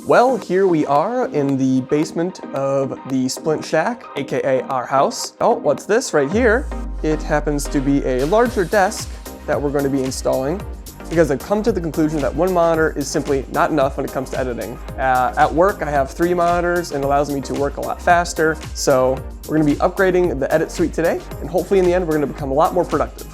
Well, here we are in the basement of the Splint Shack, aka our house. Oh, what's this right here? It happens to be a larger desk that we're going to be installing because I've come to the conclusion that one monitor is simply not enough when it comes to editing. At work, I have 3 monitors and it allows me to work a lot faster. So we're going to be upgrading the edit suite today, and hopefully in the end, we're going to become a lot more productive.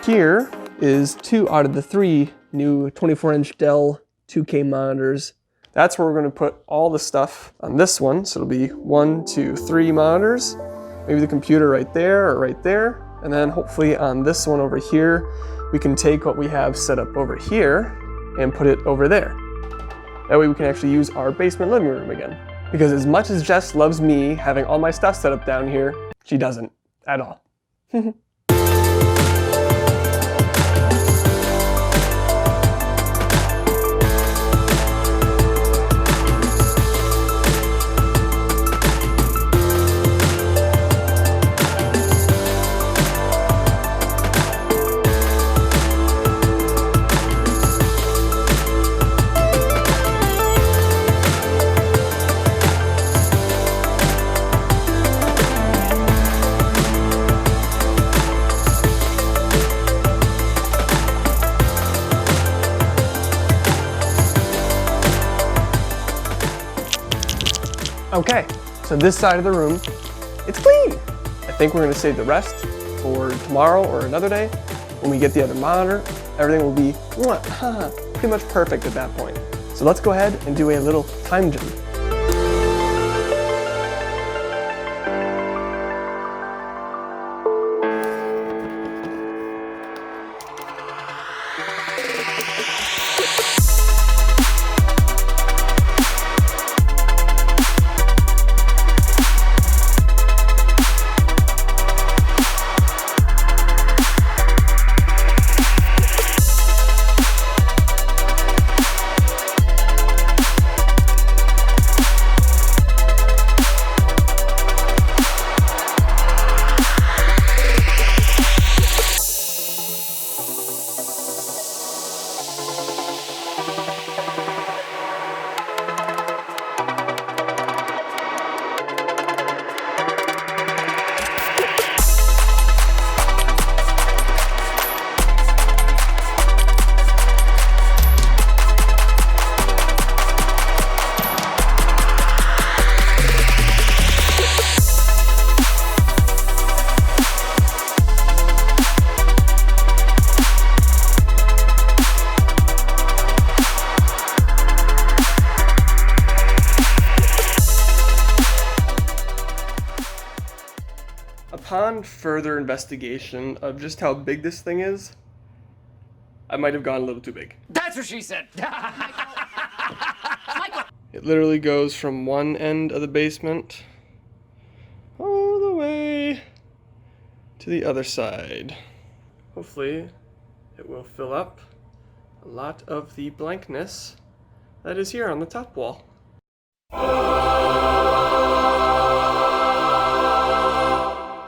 Here is 2 out of the 3 new 24-inch Dell 2K monitors. That's where we're going to put all the stuff on this one. So it'll be 1, 2, 3 monitors, maybe the computer right there or right there. And then hopefully on this one over here, we can take what we have set up over here and put it over there. That way we can actually use our basement living room again. Because as much as Jess loves me having all my stuff set up down here, she doesn't at all. Okay, so this side of the room, it's clean. I think we're gonna save the rest for tomorrow or another day. When we get the other monitor, everything will be pretty much perfect at that point. So let's go ahead and do a little time jump. Upon further investigation of just how big this thing is, I might have gone a little too big. That's what she said! It literally goes from one end of the basement all the way to the other side. Hopefully it will fill up a lot of the blankness that is here on the top wall.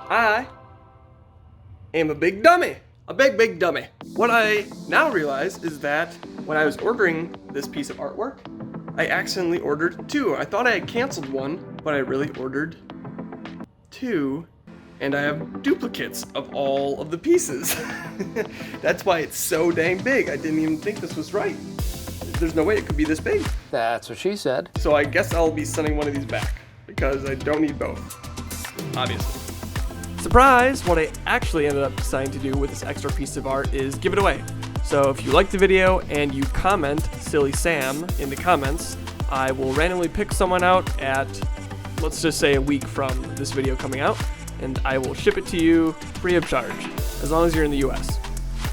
I am a big dummy. A big dummy. What I now realize is that when I was ordering this piece of artwork, I accidentally ordered 2. I thought I had canceled one, but I really ordered 2, and I have duplicates of all of the pieces. That's why it's so dang big. I didn't even think this was right. There's no way it could be this big. That's what she said. So I guess I'll be sending one of these back, because I don't need both, obviously. Surprise! What I actually ended up deciding to do with this extra piece of art is give it away. So if you like the video and you comment Silly Sam in the comments, I will randomly pick someone out at, let's just say, a week from this video coming out, and I will ship it to you free of charge, as long as you're in the US.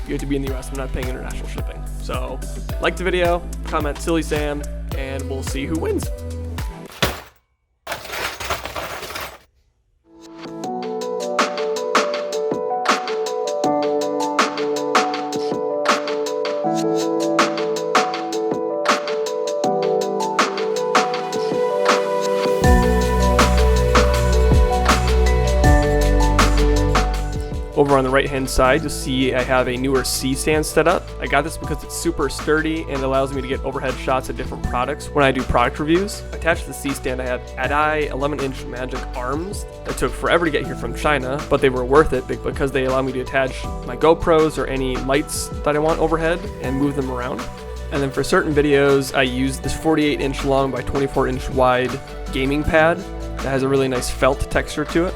You have to be in the US, I'm not paying international shipping. So like the video, comment Silly Sam, and we'll see who wins. Over on the right hand side, you'll see I have a newer C-stand set up. I got this because it's super sturdy and allows me to get overhead shots of different products when I do product reviews. Attached to the C-stand, I have Adai 11-inch magic arms that took forever to get here from China, but they were worth it because they allow me to attach my GoPros or any lights that I want overhead and move them around. And then for certain videos, I use this 48-inch long by 24-inch wide gaming pad that has a really nice felt texture to it.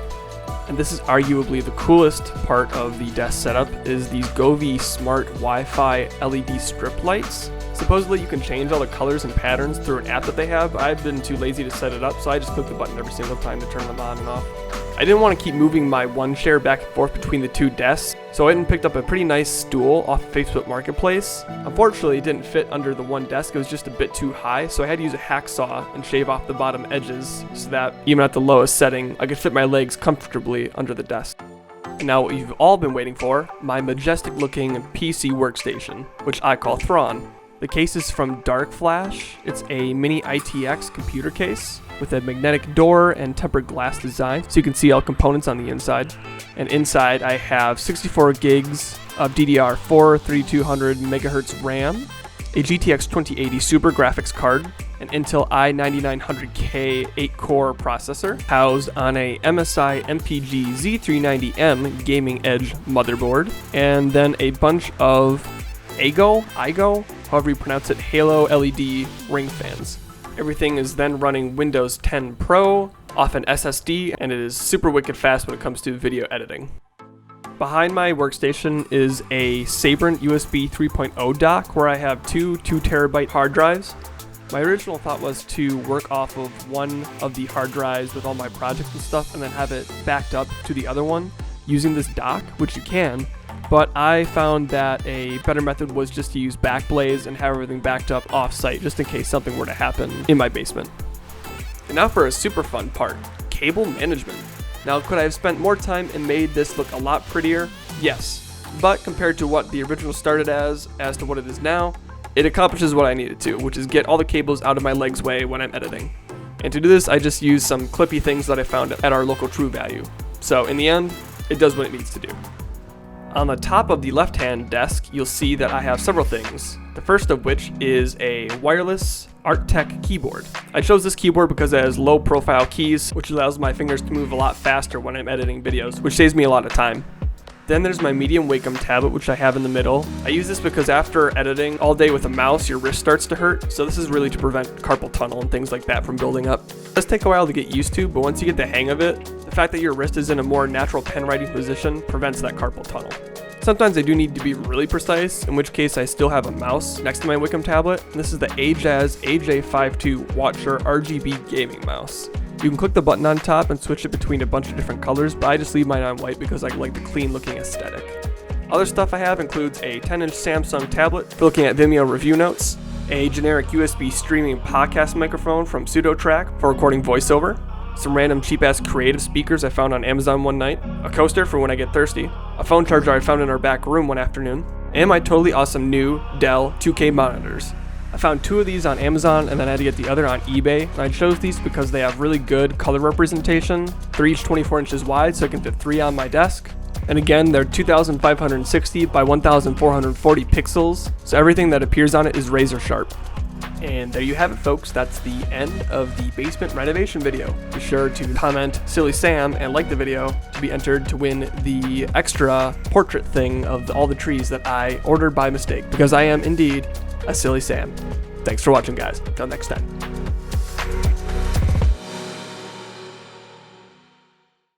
And this is arguably the coolest part of the desk setup, is these Govee Smart Wi-Fi LED strip lights. Supposedly you can change all the colors and patterns through an app that they have, but I've been too lazy to set it up, so I just click the button every single time to turn them on and off. I didn't want to keep moving my one chair back and forth between the two desks, so I went and picked up a pretty nice stool off of Facebook Marketplace. Unfortunately, it didn't fit under the one desk, it was just a bit too high, so I had to use a hacksaw and shave off the bottom edges so that even at the lowest setting, I could fit my legs comfortably under the desk. And now what you've all been waiting for, my majestic looking PC workstation, which I call Thrawn. The case is from Dark Flash. It's a mini ITX computer case with a magnetic door and tempered glass design, so you can see all components on the inside. And inside I have 64 gigs of DDR4 3200 MHz RAM, a GTX 2080 Super graphics card, an Intel i9900K 8-core processor housed on a MSI MPG Z390M Gaming Edge motherboard, and then a bunch of IGO, however you pronounce it, Halo LED ring fans. Everything is then running Windows 10 Pro off an SSD, and it is super wicked fast when it comes to video editing. Behind my workstation is a Sabrent USB 3.0 dock where I have two 2TB hard drives. My original thought was to work off of one of the hard drives with all my projects and stuff and then have it backed up to the other one using this dock, which you can. But I found that a better method was just to use Backblaze and have everything backed up off-site just in case something were to happen in my basement. And now for a super fun part, cable management. Now, could I have spent more time and made this look a lot prettier? Yes. But compared to what the original started as to what it is now, it accomplishes what I needed to, which is get all the cables out of my leg's way when I'm editing. And to do this, I just used some clippy things that I found at our local True Value. So in the end, it does what it needs to do. On the top of the left-hand desk, you'll see that I have several things. The first of which is a wireless Arttech keyboard. I chose this keyboard because it has low profile keys, which allows my fingers to move a lot faster when I'm editing videos, which saves me a lot of time. Then there's my medium Wacom tablet, which I have in the middle. I use this because after editing all day with a mouse, your wrist starts to hurt, so this is really to prevent carpal tunnel and things like that from building up. It does take a while to get used to, but once you get the hang of it, the fact that your wrist is in a more natural pen writing position prevents that carpal tunnel. Sometimes I do need to be really precise, in which case I still have a mouse next to my Wacom tablet. And this is the Ajaz AJ52 Watcher RGB gaming mouse. You can click the button on top and switch it between a bunch of different colors, but I just leave mine on white because I like the clean looking aesthetic. Other stuff I have includes a 10-inch Samsung tablet for looking at Vimeo review notes, a generic USB streaming podcast microphone from PseudoTrack for recording voiceover, some random cheap-ass creative speakers I found on Amazon one night, a coaster for when I get thirsty, a phone charger I found in our back room one afternoon, and my totally awesome new Dell 2K monitors. I found 2 of these on Amazon and then I had to get the other on eBay, and I chose these because they have really good color representation. They're each 24 inches wide, so I can fit 3 on my desk. And again, they're 2560 by 1440 pixels, so everything that appears on it is razor sharp. And there you have it, folks. That's the end of the basement renovation video. Be sure to comment Silly Sam and like the video to be entered to win the extra portrait thing of all the trees that I ordered by mistake, because I am indeed a Silly Sam. Thanks for watching, guys. Till next time.